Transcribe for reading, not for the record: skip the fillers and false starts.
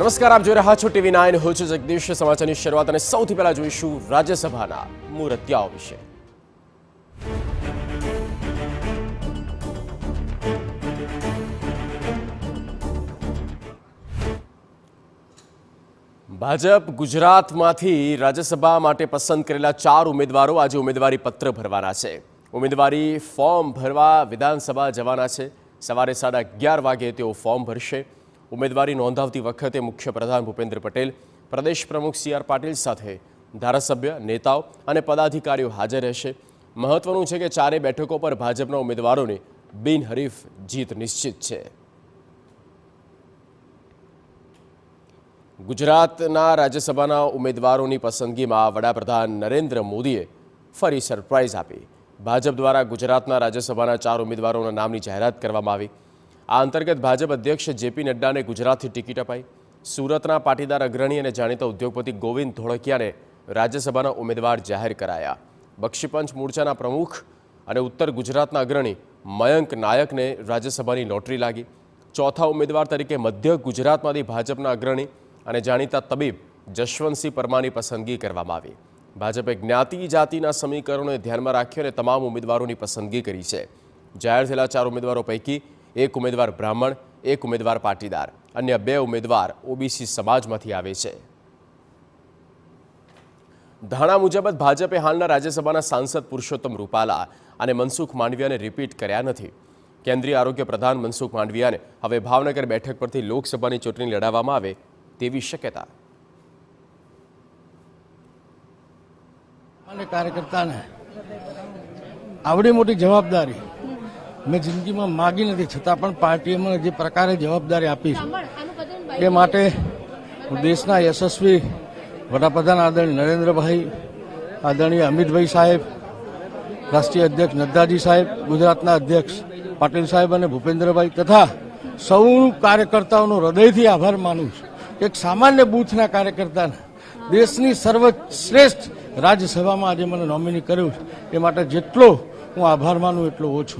નમસ્કાર, આપ જોઈ રહ્યા છો TV9. હું છું જગદીશ. સમાચારની શરૂઆત અને સૌથી પહેલા જોઈશું રાજ્યસભાના મુહૂર્તિયાઓ વિશે. ભાજપ ગુજરાતમાંથી રાજ્યસભા માટે પસંદ કરેલા 4 ઉમેદવારો આજે ઉમેદવારી પત્ર ભરવાના છે. ઉમેદવારી ફોર્મ ભરવા વિધાનસભા જવાના છે. સવારે 11:30 વાગે તેઓ ફોર્મ ભરશે. ઉમેદવારી નોંધાવતી વખતે મુખ્યપ્રધાન ભૂપેન્દ્ર પટેલ, પ્રદેશ પ્રમુખ CR પાટીલ સાથે ધારાસભ્ય, નેતાઓ અને પદાધિકારીઓ હાજર રહેશે. મહત્વનું છે કે 4 બેઠકો પર ભાજપના ઉમેદવારોની બિનહરીફ જીત નિશ્ચિત છે. ગુજરાતના રાજ્યસભાના ઉમેદવારોની પસંદગીમાં વડાપ્રધાન નરેન્દ્ર મોદીએ ફરી સરપ્રાઇઝ આપી. ભાજપ દ્વારા ગુજરાતના રાજ્યસભાના 4 ઉમેદવારોના નામની જાહેરાત કરવામાં આવી. આ અંતર્ગત ભાજપ અધ્યક્ષ JP નડ્ડાને ગુજરાતથી ટિકિટ અપાઈ. સુરતના પાટીદાર અગ્રણી અને જાણીતા ઉદ્યોગપતિ ગોવિંદ ધોળકિયાને રાજ્યસભાના ઉમેદવાર જાહેર કરાયા. બક્ષીપંચ મોરચાના પ્રમુખ અને ઉત્તર ગુજરાતના અગ્રણી મયંક નાયકને રાજ્યસભાની લોટરી લાગી. ચોથા ઉમેદવાર તરીકે મધ્ય ગુજરાતમાંથી ભાજપના અગ્રણી અને જાણીતા તબીબ જશવંતસિંહ પરમારની પસંદગી કરવામાં આવી. ભાજપે જ્ઞાતિ જાતિના સમીકરણોને ધ્યાનમાં રાખી અને તમામ ઉમેદવારોની પસંદગી કરી છે. જાહેર થયેલા 4 ઉમેદવારો પૈકી 1 ઉમેદવાર બ્રાહ્મણ, 1 ઉમેદવાર પાટીદાર, અન્ય 2 ઉમેદવાર OBC સમાજમાંથી આવે છે. ધારણા મુજબ જ ભાજપે હાલના રાજ્યસભાના સાંસદ પુરુષોત્તમ રૂપાલા અને મનસુખ માંડવિયાને રિપીટ કર્યા નથી. કેન્દ્રીય આરોગ્ય પ્રધાન મનસુખ માંડવિયાને હવે ભાવનગર બેઠક પરથી લોકસભાની ચૂંટણી લડાવવામાં આવે તેવી શક્યતા. કાર્યકર્તાને આવડી મોટી જવાબદારી મેં જિંદગીમાં માગી નથી, છતાં પણ પાર્ટીએ મને જે પ્રકારે જવાબદારી આપી છે એ માટે હું દેશના યશસ્વી વડાપ્રધાન આદરણીય નરેન્દ્રભાઈ, આદરણીય અમિતભાઈ સાહેબ, રાષ્ટ્રીય અધ્યક્ષ નડ્ડાજી સાહેબ, ગુજરાતના અધ્યક્ષ પાટીલ સાહેબ અને ભૂપેન્દ્રભાઈ તથા સૌ કાર્યકર્તાઓનો હૃદયથી આભાર માનું છું. એક સામાન્ય બૂથના કાર્યકર્તાને દેશની સર્વશ્રેષ્ઠ રાજ્યસભામાં આજે મને નોમિની કર્યું છે એ માટે જેટલો હું આભાર માનું એટલો ઓછો.